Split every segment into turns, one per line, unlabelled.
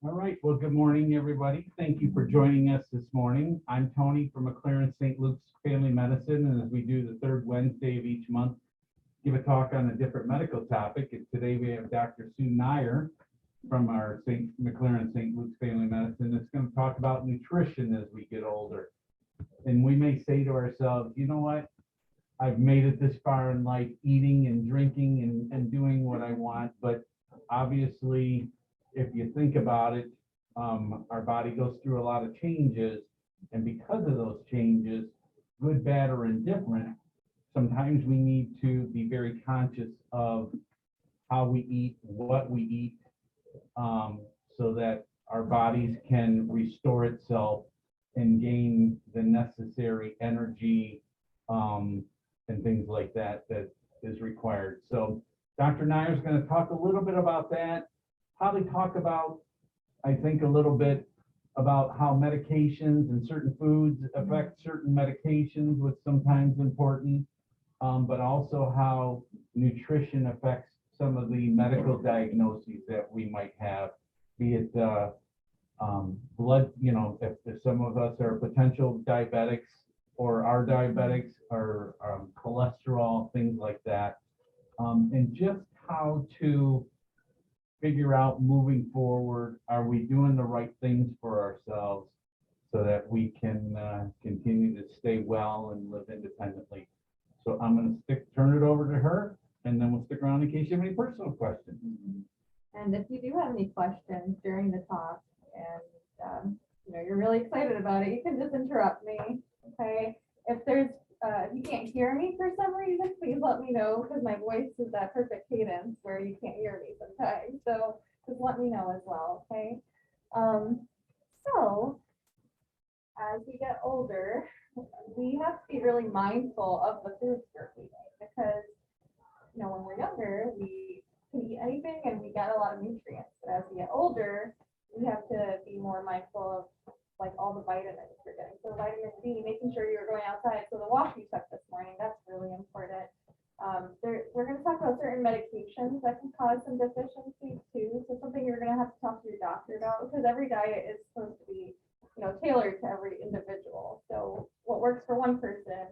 All right. Well, good morning, everybody. Thank you for joining us this morning. I'm Tony from McLaren St. Luke's Family Medicine, and as we do the third Wednesday of each month, give a talk on a different medical topic. And today we have Dr. Sue Nair from our McLaren St. Luke's Family Medicine that's going to talk about nutrition as we get older. And we may say to ourselves, you know what? I've made it this far in life, eating and drinking and doing what I want, but obviously, if you think about it, our body goes through a lot of changes, and because of those changes, good, bad, or indifferent, sometimes we need to be very conscious of how we eat, what we eat, so that our bodies can restore itself and gain the necessary energy and things like that that is required. So Dr. Nair is going to talk a little bit about that. Probably talk about, I think, a little bit about how medications and certain foods affect certain medications, which sometimes important, but also how nutrition affects some of the medical diagnoses that we might have, be it blood, if some of us are potential diabetics or are diabetics or cholesterol, things like that, and just how to figure out moving forward, are we doing the right things for ourselves so that we can continue to stay well and live independently. So I'm going to turn it over to her, and then we'll stick around in case you have any personal questions.
And if you do have any questions during the talk and you're really excited about it, you can just interrupt me. Okay. If you can't hear me for some reason, please let me know, because my voice is that perfect cadence where you can't hear me sometimes. So just let me know as well, okay? So as we get older, we have to be really mindful of the foods we're eating, because when we're younger, we can eat anything and we get a lot of nutrients. But as we get older, we have to be more mindful of all the vitamins we're getting. So vitamin D, making sure you're going outside. So the walk you took this morning, that's really important. We're going to talk about certain medications that can cause some deficiencies too. So something you're going to have to talk to your doctor about, because every diet is supposed to be, tailored to every individual. So what works for one person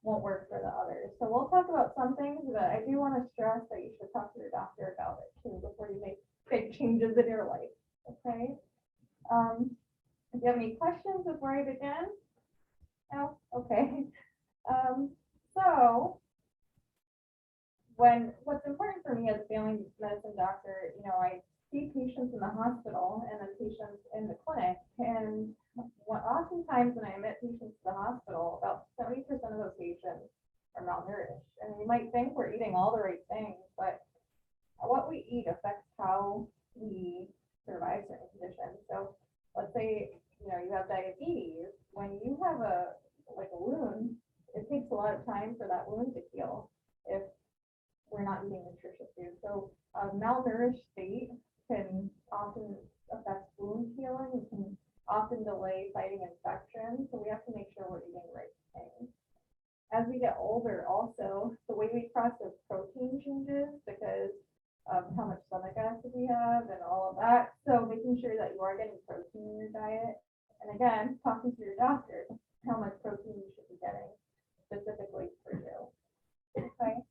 won't work for the others. So we'll talk about some things, but I do want to stress that you should talk to your doctor about it too before you make big changes in your life. Okay. If you have any questions before I begin? No? Okay. So what's important for me as a family medicine doctor, I see patients in the hospital and then patients in the clinic. And oftentimes when I admit patients to the hospital, about 70% of those patients are malnourished. And you might think we're eating all the right things, but what we eat affects how we survive certain conditions. So let's say you have diabetes. When you have a wound, it takes a lot of time for that wound to heal if we're not eating nutritious food. So a malnourished state can often affect wound healing. It can often delay fighting infection. So we have to make sure we're eating the right things. As we get older, also, the way we process protein changes because of how much stomach acid we have and all of that. So making sure that you are getting protein in your diet. And again, talking to your doctor, how much protein you should be getting specifically for you. Okay.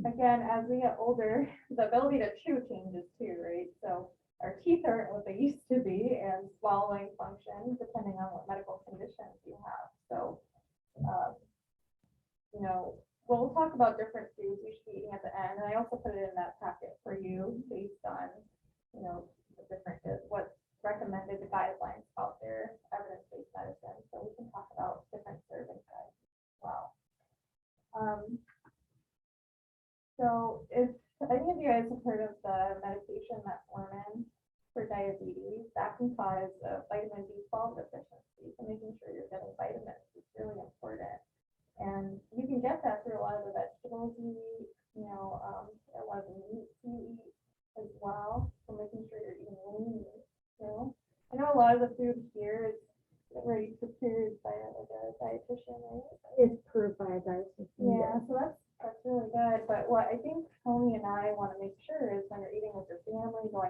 Again, as we get older, the ability to chew changes too, right? So our teeth aren't what they used to be, and swallowing function, depending on what medical conditions you have. So, we'll talk about different foods you should be eating at the end, and I also put it in that packet for you based on, the different, what's recommended, the guidelines out there, evidence-based medicine. So we can talk about different serving size as well. So if any of you guys have heard of the medication metformin for diabetes, that can cause a vitamin B12 deficiency. So making sure you're getting vitamins is really important. And you can get that through a lot of the vegetables you eat, a lot of the meat you eat as well. So making sure you're eating lean meat too. I know a lot of the food here is already prepared by a dietitian, right?
It's approved by a dietitian.
Yeah, so that's really good. But what I think Tony and I want to make sure is when you're eating with your family, go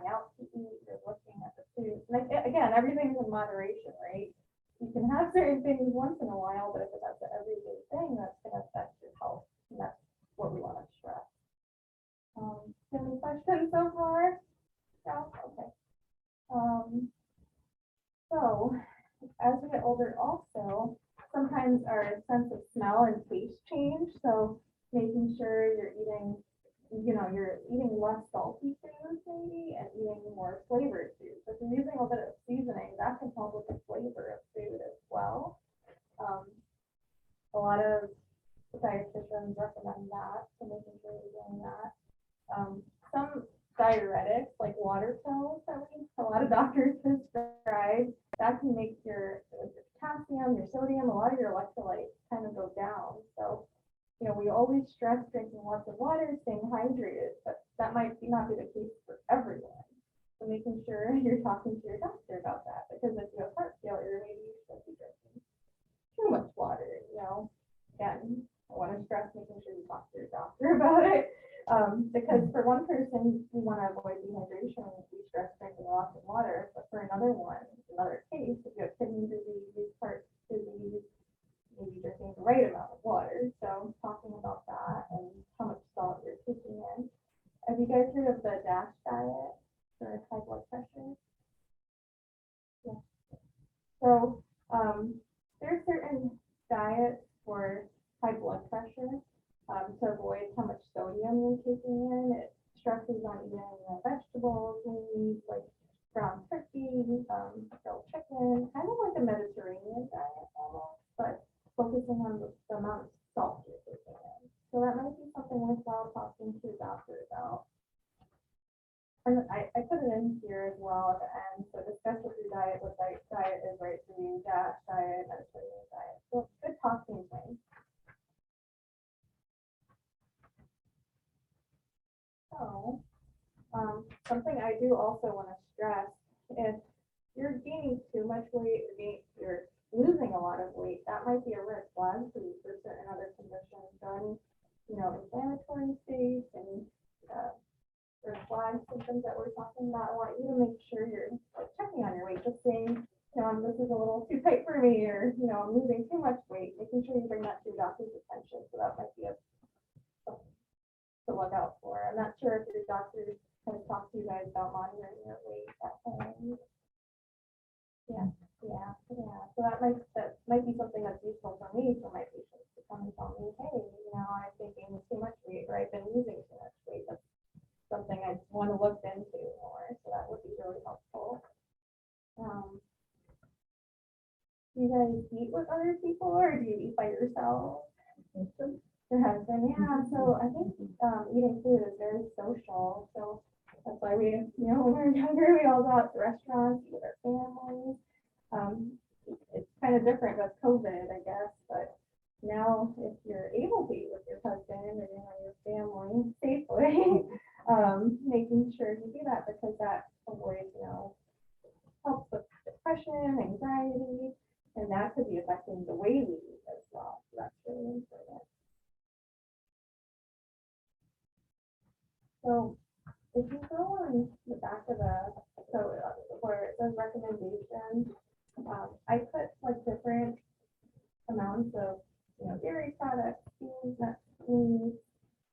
certain things once in a while, but if that's an everyday thing, that's gonna affect your health, and that's what we wanna stress. Any questions so far? No? Okay. So, as we get older also, sometimes our sense of smell and taste change, so making sure you're eating less salty foods maybe, and eating more flavored foods. If you're using a bit of seasoning, that can help with the flavor of food as well. A lot of dietitians recommend that, so making sure you're doing that. Some diuretics, like water pills that a lot of doctors prescribe, that can make your potassium, your sodium, a lot of your electrolytes kind of go down. So, we always stress drinking lots of water, staying hydrated, but that might not be the case for everyone. So making sure you're talking to your doctor about that, because if you have heart failure, maybe you should be drinking too much water, Again, I want to stress making sure you talk to your doctor about it. Because for one person, we want to avoid dehydration, we stress drinking lots of water, but for another case, if you have kidney disease, heart disease, maybe drinking the right amount of water. So talking about that and how much salt you're taking in. Have you guys heard of the DASH diet for high blood pressure? Yeah. So there are certain diets for high blood pressure to avoid how much sodium you're taking in. It stresses on eating vegetables, meat, like ground turkey, grilled chicken, kind of like a Mediterranean diet almost, but focusing on the amount of salt you're taking in. So that might be something worthwhile talking to your doctor about. And I put it in here as well at the end. So discuss with your diet what diet is right for you, DASH diet, Mediterranean diet. So it's good talking points. So something I do also want to stress, if you're gaining too much weight or you're losing a lot of weight, that might be a red flag for you for certain other conditions. So any, inflammatory states and red flag symptoms that we're talking about, I want you to make sure you're checking on your weight, just saying, this is a little too tight for me, or I'm losing too much weight, making sure you bring that to your doctor's attention. So that might be something to look out for. I'm not sure if your doctor has talked to you guys about monitoring your weight at home. Yeah. So that might be something that's useful for me, for my patients to come and tell me, hey, I've been gaining too much weight, or I've been losing too much weight. That's something I want to look into more. So that would be really helpful. Do you guys eat with other people, or do you eat by yourself? Your husband, yeah. So I think eating food is very social. So that's why we, when we were younger, we all go out to restaurants, eat with our families. It's kind of different with COVID, I guess, but now if you're able to eat with your husband or your family safely, making sure you do that, because that avoids, helps with depression, anxiety, and that could be affecting the way we eat as well. So that's really important. So if you go on the back of where it says recommendations, I put different amounts of dairy products, beans, nuts, meats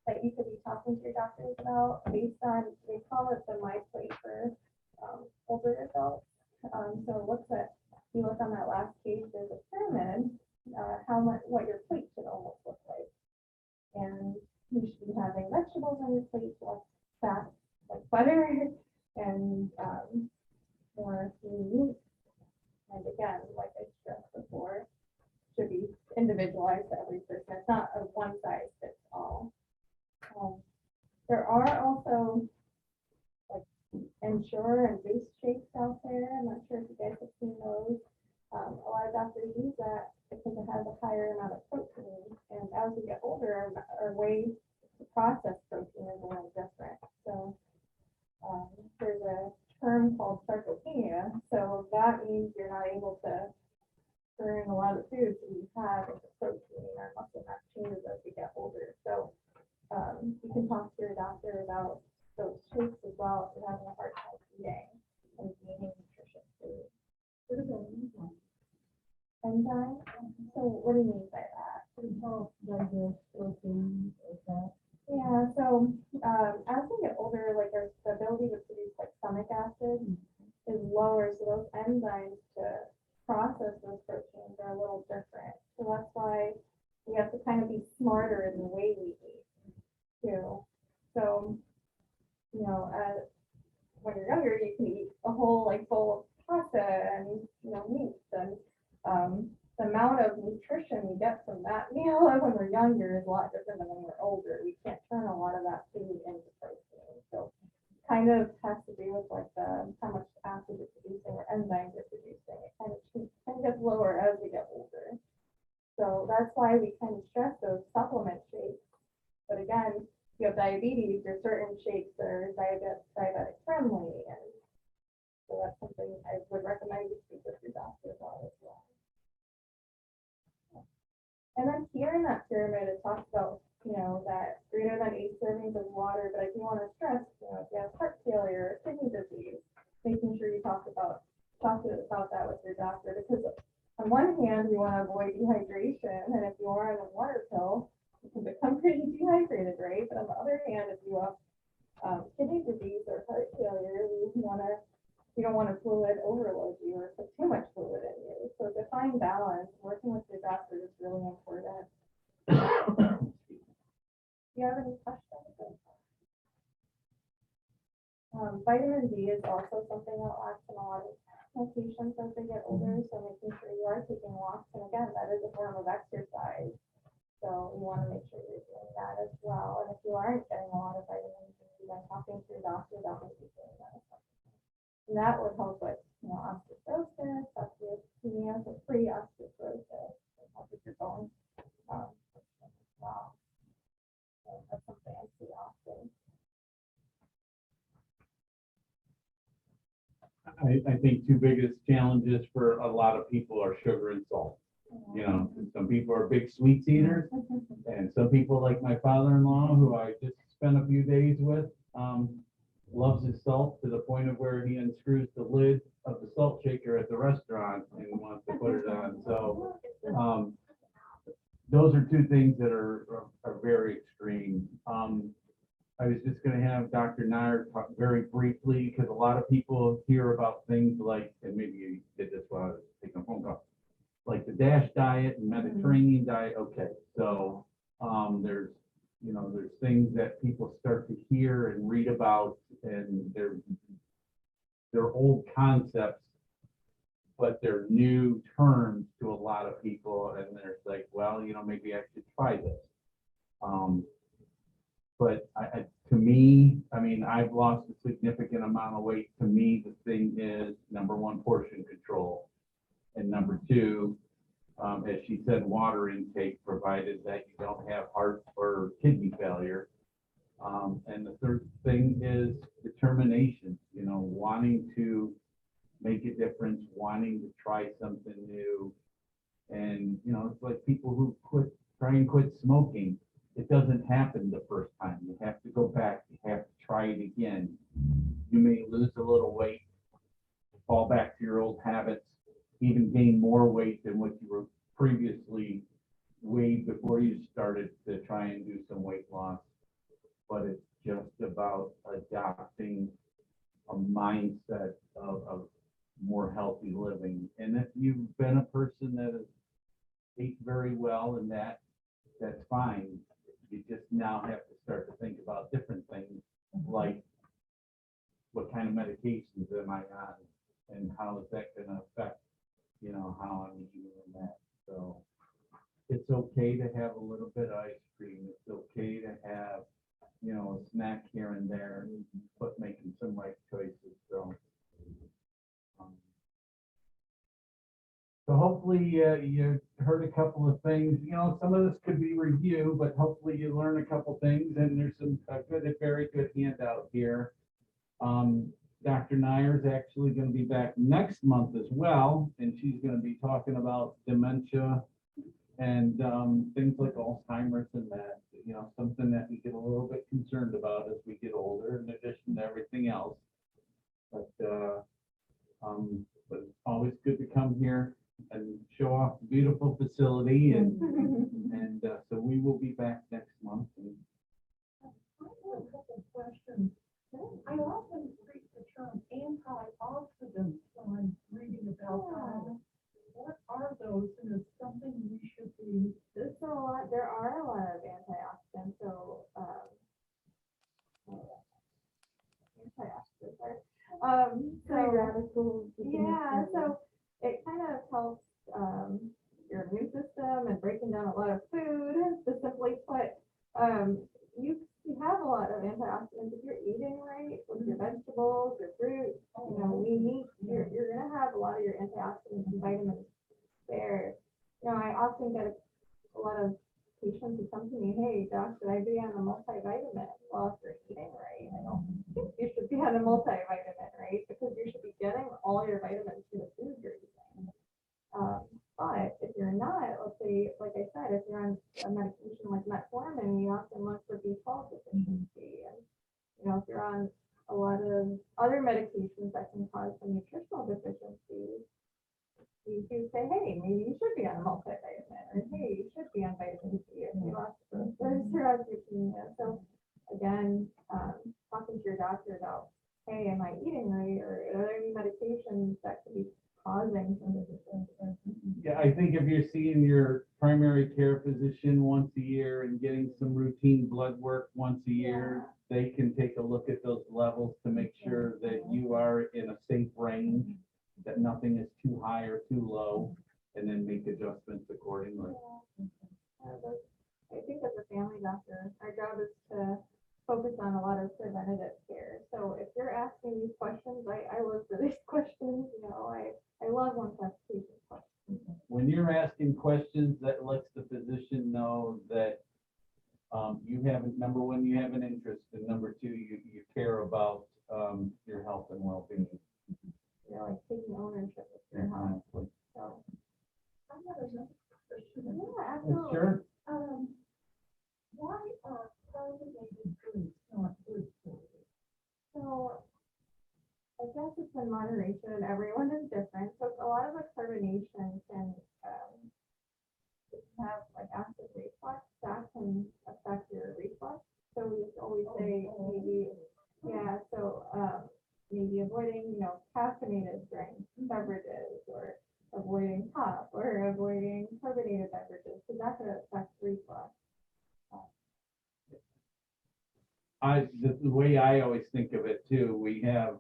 that you could be talking to your doctors about based on, they call it the My Plate for older adults. So it looks at, you look on that last page, there's a pyramid, what your plate should almost look like. And you should be having vegetables on your plate, less fat, like butter, and more meat. And again, like I stressed before, should be individualized to every person. It's not a one size fits all. There are also Ensure and Boost shakes out there. I'm not sure if you guys have seen those. A lot of doctors use that because it has a higher amount of protein. And as we get older, our ways to process protein is a little different. So there's a term called sarcopenia. So that means you're not able to burn a lot of the foods that you have into protein. Our muscle mass changes as we get older. So you can talk to your doctor about those shakes as well if you're having a hard time eating and gaining nutritious food. Enzymes. in the way we eat too. So, you know, when you're younger, you can eat a whole like bowl of pasta and, you know, meats, and the amount of nutrition we get from that meal when we're younger is a lot different than when we're older. We can't turn a lot of that food into protein. So kind of has to do with like how much acid it's producing or enzymes it's producing. It kind of gets lower as we get older. So that's why we kind of stress those supplement shakes. But again, if you have diabetes, there's certain shakes that are diabetic friendly, and so that's something I would recommend you speak with your doctor about as well. And then here in that pyramid, it talks about, you know, that greater than 8 servings of water, but I do want to stress, you know, if you have heart failure or kidney disease, making sure you talk about that with your doctor, because on one hand, we want to avoid dehydration, and if you are on a water pill, you can become pretty dehydrated, right? But on the other hand, if you have kidney disease or heart failure, we don't want to fluid overload you or put too much fluid in you. So define balance, working with your doctor is really important. Do you have any questions? Vitamin D is also something that lacks in a lot of my patients as they get older, so making sure you are taking walks, and again, that is a form of exercise. So you want to make sure you're doing that as well. And if you aren't getting a lot of vitamin D, then talking to your doctor about maybe doing that. And that would help with, you know, osteoporosis, osteopenia, so pre-osteoporosis, and help with your bone as well. So that's something I see often.
I think two biggest challenges for a lot of people are sugar and salt. You know, some people are big sweets eaters, and some people like my father-in-law, who I just spent a few days with, loves his salt to the point of where he unscrews the lid of the salt shaker at the restaurant and wants to put it on. So those are two things that are very extreme. I was just going to have Dr. Nair talk very briefly, because a lot of people hear about things like, and maybe you did this while I was taking a phone call, like the DASH diet and Mediterranean diet. Okay, so there's things that people start to hear and read about, and they're old concepts, but they're new terms to a lot of people, and they're like, well, you know, maybe I should try this. But to me, I mean, I've lost a significant amount of weight. To me, the thing is, number one, portion control, and number two, as she said, water intake, provided that you don't have heart or kidney failure. And the third thing is determination, you know, wanting to make a difference, wanting to try something new. And, you know, it's like people who try and quit smoking. It doesn't happen the first time. You have to go back. You have to try it again. You may lose a little weight, fall back to your old habits, even gain more weight than what you were previously weighed before you started to try and do some weight loss. But it's just about adopting a mindset of more healthy living. And if you've been a person that has ate very well, and that's fine. You just now have to start to think about different things, like what kind of medications am I on, and how is that going to affect, you know, how I'm eating and that. So it's okay to have a little bit of ice cream. It's okay to have, you know, a snack here and there, but making some right choices. So hopefully you heard a couple of things. You know, some of this could be review, but hopefully you learn a couple things. And there's a very good handout here. Dr. Nair is actually going to be back next month as well, and she's going to be talking about dementia and things like Alzheimer's and that. You know, something that we get a little bit concerned about as we get older, in addition to everything else. But it's always good to come here and show off the beautiful facility, and so we will be back next month.
I have a couple of questions. I often read the term antioxidants when I'm reading about that. What are those, and is something we should be?
There are a lot of antioxidants.
radicals.
Yeah, so it kind of helps your immune system and breaking down a lot of food, to simply put. You have a lot of antioxidants if you're eating right with your vegetables, your fruit. You're gonna have a lot of your antioxidants and vitamins there. I often get a lot of patients who come to me, hey, doc, should I be on a multivitamin? Well, if you're eating right, I don't think you should be on a multivitamin, right? Because you should be getting all your vitamins from the food you're eating. But if you're not, let's say, like I said, if you're on a medication like metformin, you often look for B12 deficiency. And, if you're on a lot of other medications that can cause some nutritional deficiencies, you do say, hey, maybe you should be on a multivitamin, or hey, you should be on vitamin D if you lost osteopenia. So again, talking to your doctor about, hey, am I eating right, or are there any medications that could be causing some of this?
Yeah, I think if you're seeing your primary care physician once a year and getting some routine blood work once a year, they can take a look at those levels to make sure that you are in a safe range, that nothing is too high or too low, and then make adjustments accordingly.
I think as a family doctor, our job is to focus on a lot of preventative care. So if you're asking these questions, I look for these questions. I love when patients questions.
When you're asking questions, that lets the physician know that you have, number one, you have an interest, and number two, you care about your health and well-being.
Like taking ownership of your health. So,
I have another question.
yeah, absolutely.
Sure.
Why are carbonated drinks not good for you?
So I guess it's in moderation. Everyone is different. So a lot of the carbonation can have like acid reflux. That can affect your reflux. So we always say maybe avoiding, caffeinated drinks, beverages, or avoiding pop, or avoiding carbonated beverages, because that could affect reflux.
The way I always think of it too, we have,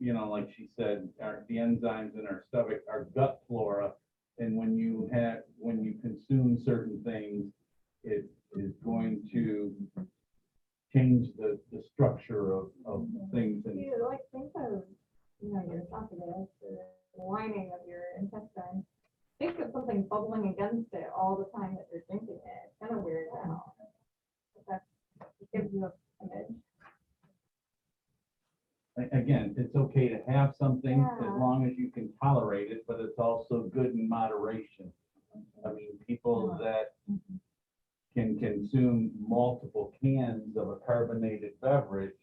like she said, the enzymes in our stomach, our gut flora, and when you consume certain things, it is going to change the structure of things. And
You think of, your esophagus, or the lining of your intestine. Think of something bubbling against it all the time that you're drinking it. It's kind of weird now. That gives you an image.
again, it's okay to have something as
Yeah.
long as you can tolerate it, but it's also good in moderation. I mean, people that can consume multiple cans of a carbonated beverage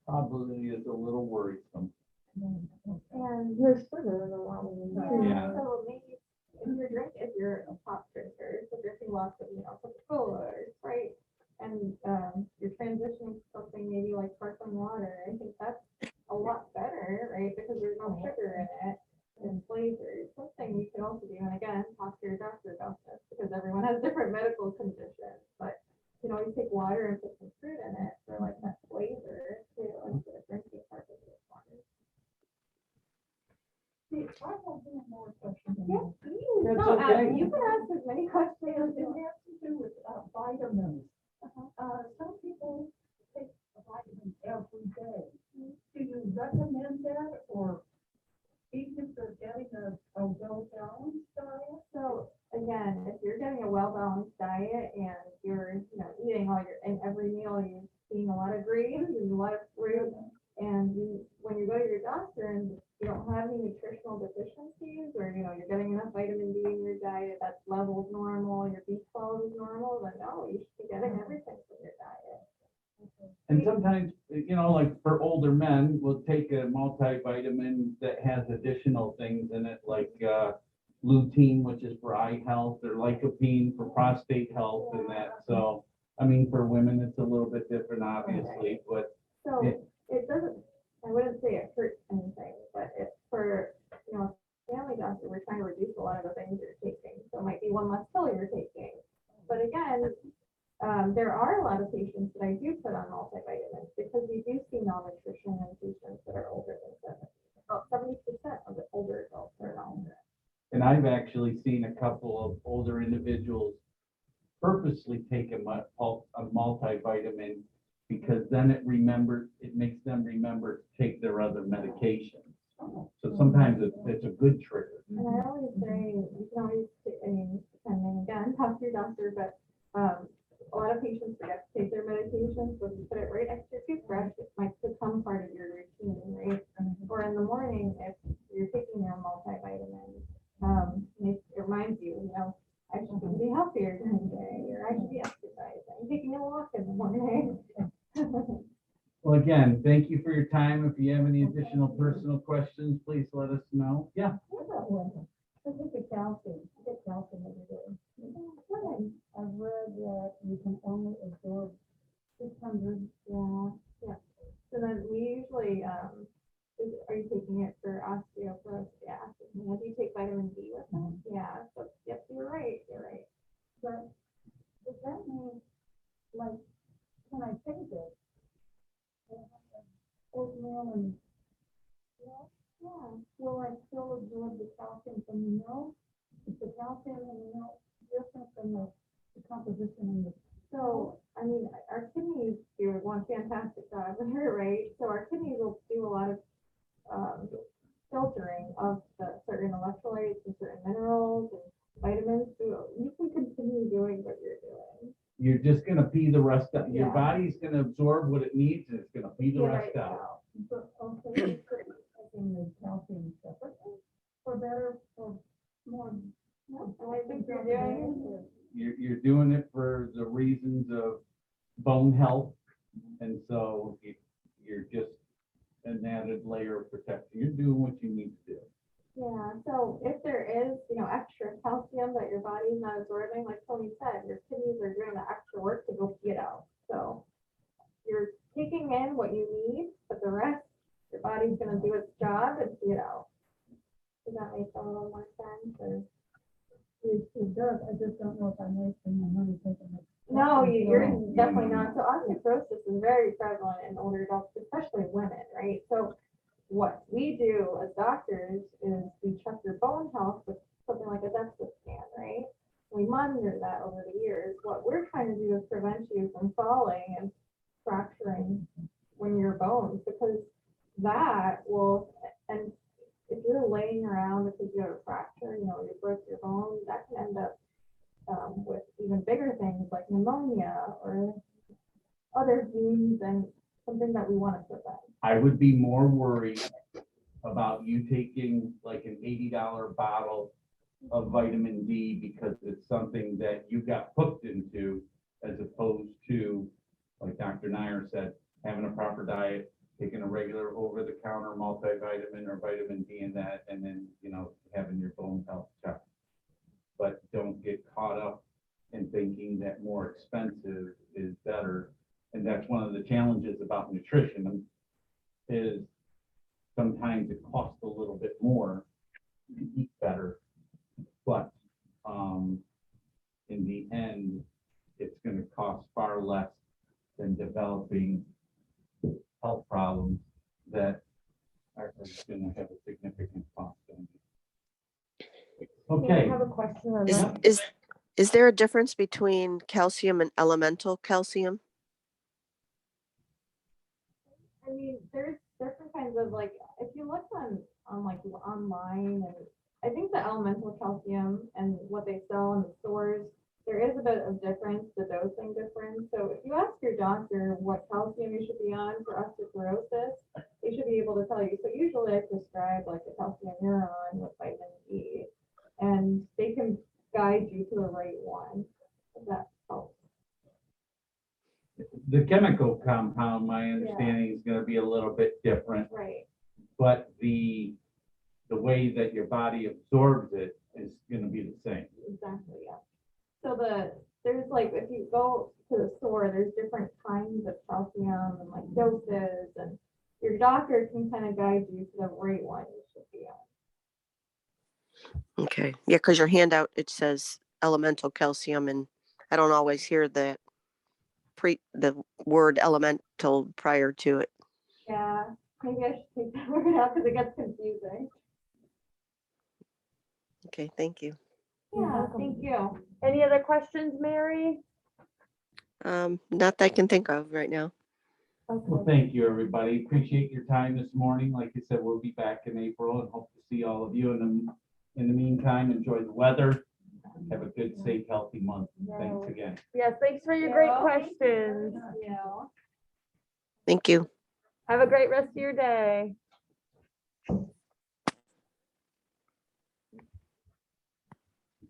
probably is a little worrisome.
And
There's sugar in a lot of them. too.
Yeah.
so maybe if you're a pop drinker, so drinking lots of, Coca-Cola or Sprite, and you're transitioning to something maybe like sparkling water, I think that's a lot better, right? Because there's no sugar in it and flavors. Something you could also do, and again, talk to your doctor about this, because everyone has different medical conditions, but you can always take water and put some fruit in it for like that flavor too, instead of drinking carbonated water.
See, I have one more question.
Yes, please.
That's
No,
okay.
you can ask as many questions as
It
you want.
has to do with vitamins.
Uh-huh.
Some people take a vitamin every day. Do you recommend that, or even if they're getting a well-balanced diet?
So again, if you're getting a well-balanced diet and you're, eating in every meal, you're eating a lot of greens and a lot of fruit, and when you go to your doctor and you don't have any nutritional deficiencies, or you're getting enough vitamin D in your diet, that's levels normal, your B12 is normal, then no, you should be getting everything from your diet.
And sometimes, like for older men, we'll take a multivitamin that has additional things in it, like lutein, which is for eye health, or lycopene for prostate health and that. So, I mean, for women, it's a little bit different, obviously, but
So
Yeah.
it doesn't, I wouldn't say it hurts anything, but it's for, family doctor, we're trying to reduce a lot of the things you're taking. So it might be one less pill you're taking. But again, there are a lot of patients that I do put on multivitamins, because we do see malnutrition in patients that are older than
And I've actually seen a couple of older individuals purposely take a multivitamin because then it makes them remember to take their other medications. So sometimes it's a good trigger.
And I always say, you can always, depending again, talk to your doctor, but, a lot of patients forget to take their medications, so if you put it right next to your toothbrush, it might become part of your routine, right? Or in the morning, if you're taking your multivitamin, it reminds you, I should be healthier during the day, or I should be exercising, taking a walk in the morning.
Well, again, thank you for your time. If you have any additional personal questions, please let us know. Yeah.
What about one? I think the calcium, you get calcium every day. I've read that you can only absorb 600.
Yeah. So then we usually, are you taking it for osteoporosis? Yeah. Do you take vitamin D with it? Yeah. So, yep, you're right.
But does that mean, like, can I take it? Oatmeal and, will I still absorb the calcium from the milk? Is the calcium in the milk different from the composition in the?
So, I mean, our kidneys do one fantastic job here, right? So our kidneys will do a lot of filtering of the certain electrolytes and certain minerals and vitamins. So you can continue doing what you're doing.
You're just gonna pee the rest out. Your
Yeah.
body's gonna absorb what it needs and it's gonna pee the
Yeah,
rest
right
out.
But, okay, you could be taking the calcium separately for better, for more.
No, and I think you're doing.
You're doing it for the reasons of bone health. And so you're just an added layer of protection. You're doing what you need to do.
Yeah, so if there is, extra calcium that your body's not absorbing, like Tony said, your kidneys are doing the extra work to go pee it out. So you're taking in what you need, but the rest, your body's gonna do its job and pee it out. Does that make a little more sense? Or?
It does, I just don't know if I'm wasting my money taking it.
No, you're
No,
definitely
no,
not. So osteoporosis is very prevalent in older adults, especially women, right? So what we do as doctors is we check your bone health with something like a DEXA scan, right? We monitor that over the years. What we're trying to do is prevent you from falling and fracturing when your bones, because that will, and if you're laying around because you have a fracture, you broke your bone, that can end up with even bigger things like pneumonia or other wounds, and something that we want to prevent.
I would be more worried about you taking like an $80 bottle of vitamin D because it's something that you got hooked into, as opposed to, like Dr. Nair said, having a proper diet, taking a regular over-the-counter multivitamin or vitamin D in that, and then, having your bone health checked. But don't get caught up in thinking that more expensive is better. And that's one of the challenges about nutrition, is sometimes it costs a little bit more to eat better, but in the end, it's going to cost far less than developing health problems that are going to have a significant cost. Okay.
I have a question on
Is,
that.
is there a difference between calcium and elemental calcium?
I mean, there's different kinds of, like, if you look on like online, and I think the elemental calcium and what they sell in the stores, there is a bit of difference, the dosing difference. So if you ask your doctor what calcium you should be on for osteoporosis, they should be able to tell you. So usually I prescribe like a calcium neuron with vitamin D, and they can guide you to the right one, if that helps.
The chemical compound, my understanding, is going to be a little bit different,
Right.
but the way that your body absorbs it is going to be the same.
Exactly, yeah. So there's like, if you go to the store, there's different kinds of calcium and like doses, and your doctor can kind of guide you to the right one you should be on.
Okay. Yeah, because your handout, it says elemental calcium, and I don't always hear the word elemental prior to it.
Yeah, maybe I should take that word out because it gets confusing.
Okay, thank you.
Yeah, thank you.
Any other questions, Mary?
Not that I can think of right now.
Well,
Okay.
thank you, everybody. Appreciate your time this morning. Like I said, we'll be back in April and hope to see all of you. In the meantime, enjoy the weather. Have a good, safe, healthy month. Thanks again.
Yes, thanks for your great
Yeah.
questions.
Yeah.
Thank you.
Have a great rest of your day.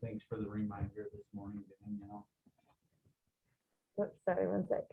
Thanks for the reminder this morning, Danielle.
Oops, sorry, one sec.